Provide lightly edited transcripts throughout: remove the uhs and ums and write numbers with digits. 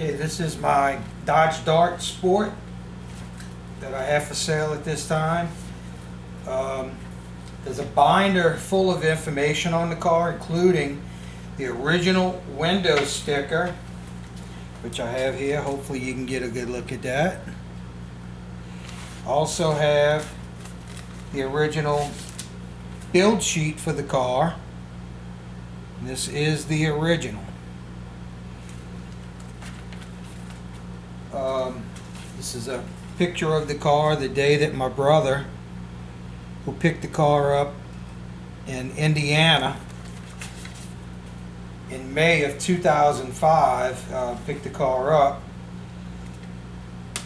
Okay, this is my Dodge Dart Sport that I have for sale at this time. There's a binder full of information on the car, including the original window sticker, which I have here. Hopefully you can get a good look at that. Also have the original build sheet for the car. This is the original. This is a picture of the car the day that my brother, who picked the car up in Indiana in May of 2005, picked the car up.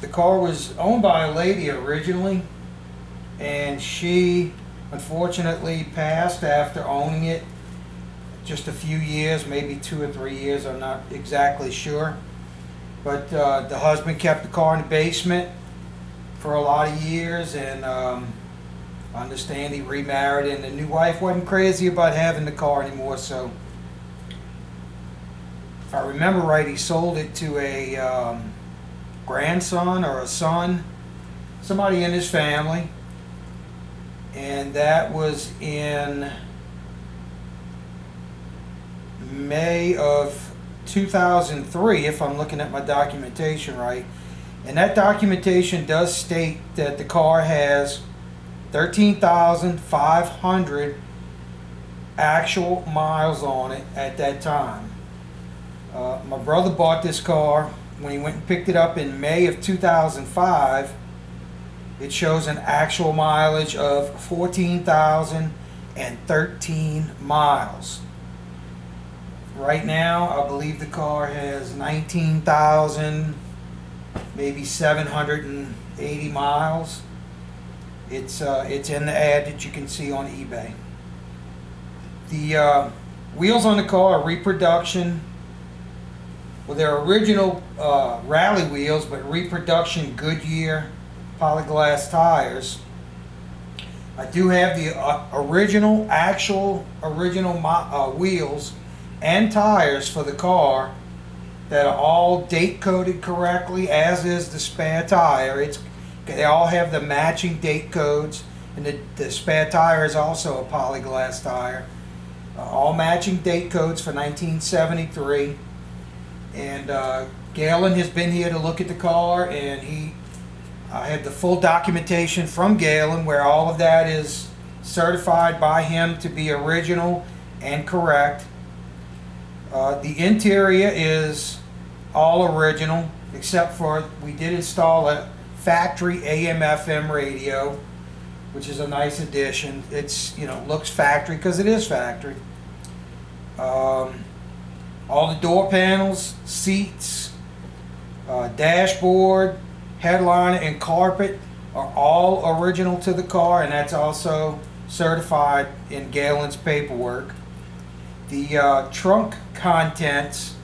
The car was owned by a lady originally, and she unfortunately passed after owning it just a few years, maybe 2 or 3 years, I'm not exactly sure. But the husband kept the car in the basement for a lot of years, and I understand he remarried, and the new wife wasn't crazy about having the car anymore, so if I remember right, he sold it to a grandson or a son, somebody in his family, and that was in May of 2003, if I'm looking at my documentation right. And that documentation does state that the car has 13,500 actual miles on it at that time. My brother bought this car when he went and picked it up in May of 2005. It shows an actual mileage of 14,013 miles. Right now, I believe the car has 19,000, maybe 780 miles. It's in the ad that you can see on eBay. The wheels on the car are reproduction. Well, they're original rally wheels, but reproduction Goodyear polyglass tires. I do have the original wheels and tires for the car that are all date coded correctly, as is the spare tire. They all have the matching date codes, and the spare tire is also a polyglass tire. All matching date codes for 1973. And Galen has been here to look at the car, and I had the full documentation from Galen where all of that is certified by him to be original and correct. The interior is all original, except for we did install a factory AM/FM radio, which is a nice addition. It's, looks factory because it is factory. All the door panels, seats, dashboard, headliner, and carpet are all original to the car, and that's also certified in Galen's paperwork. The trunk contents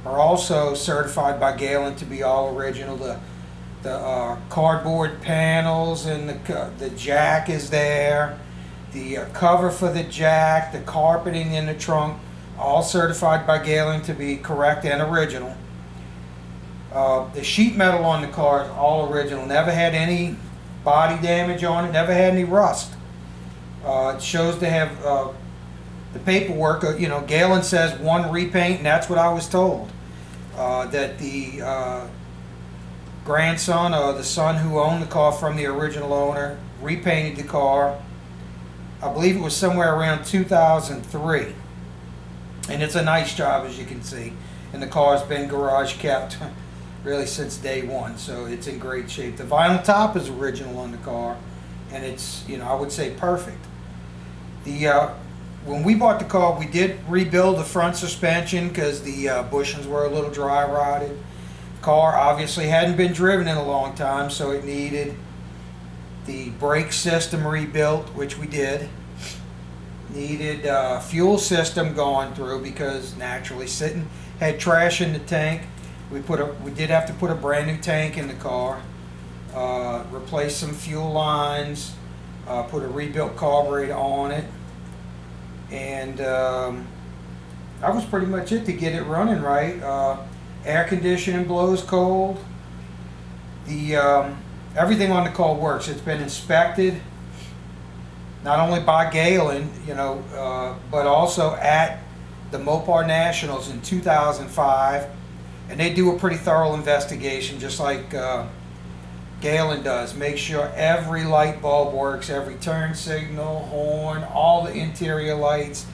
are also certified by Galen to be all original. The cardboard panels and the jack is there. The cover for the jack, the carpeting in the trunk, all certified by Galen to be correct and original. The sheet metal on the car is all original. Never had any body damage on it. Never had any rust. It shows to have the paperwork. Galen says 1 repaint, and that's what I was told. That the grandson or the son who owned the car from the original owner repainted the car. I believe it was somewhere around 2003. And it's a nice job, as you can see. And the car's been garage kept really since day one, so it's in great shape. The vinyl top is original on the car, and it's, I would say perfect. When we bought the car, we did rebuild the front suspension because the bushings were a little dry rotted. The car obviously hadn't been driven in a long time, so it needed the brake system rebuilt, which we did. Needed fuel system going through because naturally had trash in the tank. We did have to put a brand new tank in the car. Replace some fuel lines. Put a rebuilt carburetor on it. And that was pretty much it to get it running right. Air conditioning blows cold. The everything on the car works. It's been inspected, not only by Galen, but also at the Mopar Nationals in 2005, and they do a pretty thorough investigation, just like Galen does. Make sure every light bulb works, every turn signal, horn, all the interior lights,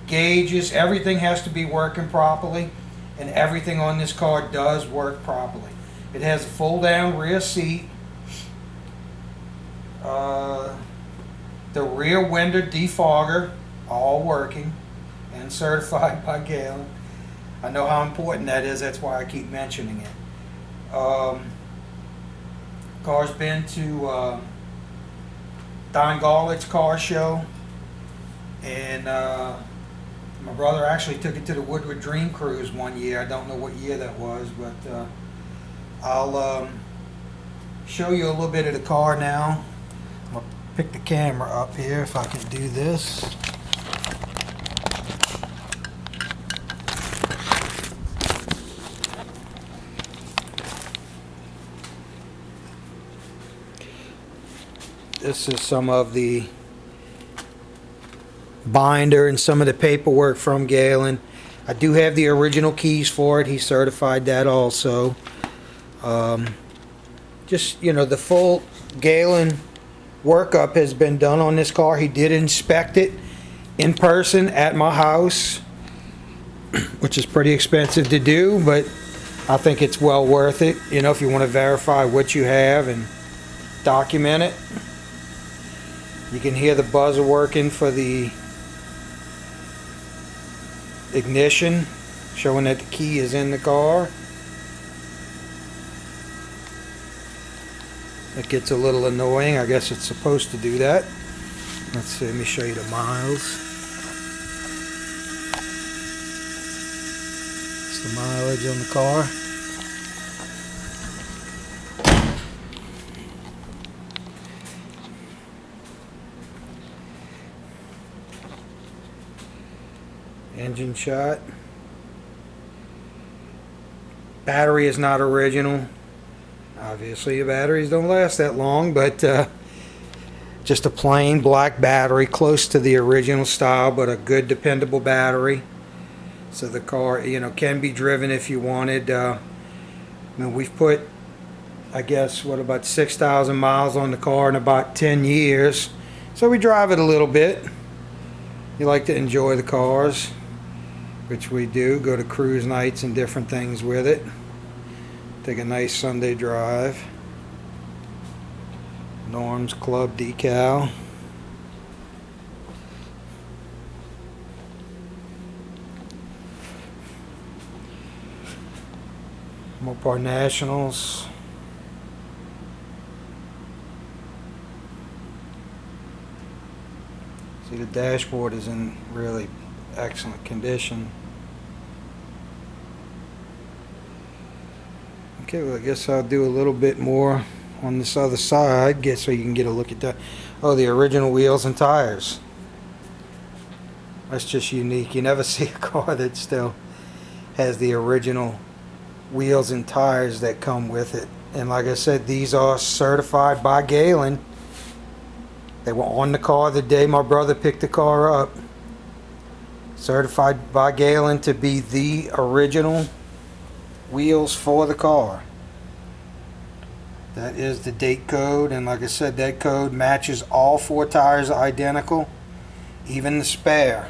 gauges, everything has to be working properly, and everything on this car does work properly. It has a fold-down rear seat. The rear window defogger, all working and certified by Galen. I know how important that is, that's why I keep mentioning it. Car's been to Don Garlich's car show, and my brother actually took it to the Woodward Dream Cruise one year. I don't know what year that was, but I'll show you a little bit of the car now. I'm going to pick the camera up here if I can do this. This is some of the binder and some of the paperwork from Galen. I do have the original keys for it. He certified that also. Just, the full Galen workup has been done on this car. He did inspect it in person at my house, which is pretty expensive to do, but I think it's well worth it, if you want to verify what you have and document it. You can hear the buzzer working for the ignition, showing that the key is in the car. It gets a little annoying. I guess it's supposed to do that. Let's see, let me show you the miles. It's the mileage on the car. Engine shot. Battery is not original. Obviously, the batteries don't last that long, but just a plain black battery, close to the original style, but a good, dependable battery. So the car, can be driven if you wanted. We've put, I guess, about 6,000 miles on the car in about 10 years. So we drive it a little bit. You like to enjoy the cars, which we do. Go to cruise nights and different things with it. Take a nice Sunday drive. Norm's Club decal. Mopar Nationals. See, the dashboard is in really excellent condition. Okay, well, I guess I'll do a little bit more on this other side, so you can get a look at that. Oh, the original wheels and tires. That's just unique. You never see a car that still has the original wheels and tires that come with it. And like I said, these are certified by Galen. They were on the car the day my brother picked the car up. Certified by Galen to be the original wheels for the car. That is the date code, and like I said, that code matches all 4 tires identical, even the spare.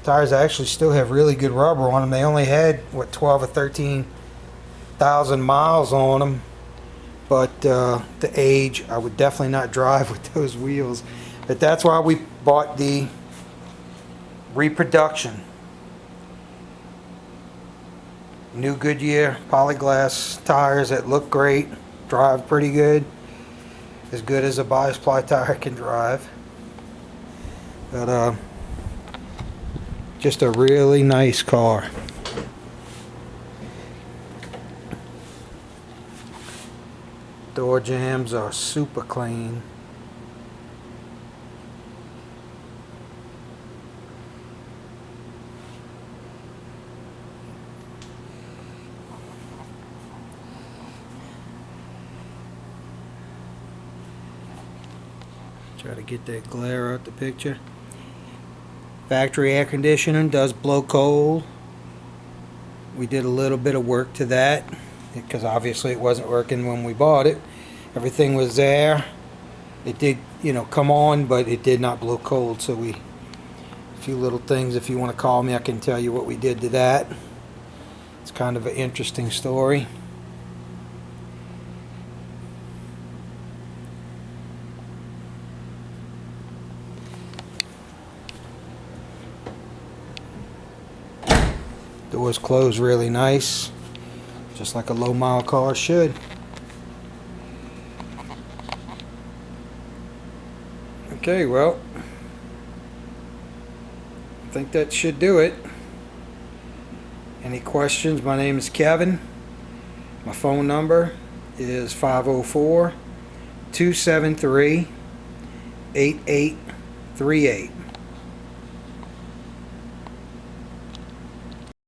Tires actually still have really good rubber on them. They only had 12 or 13,000 miles on them, but the age, I would definitely not drive with those wheels. But that's why we bought the reproduction. New Goodyear polyglass tires that look great, drive pretty good, as good as a bias ply tire can drive. But just a really nice car. Door jambs are super clean. Try to get that glare out the picture. Factory air conditioning does blow cold. We did a little bit of work to that because obviously it wasn't working when we bought it. Everything was there. It did, you know, come on, but it did not blow cold. So a few little things. If you want to call me, I can tell you what we did to that. It's kind of an interesting story. Doors close really nice, just like a low mile car should. Okay, well, I think that should do it. Any questions? My name is Kevin. My phone number is 504-273-8838.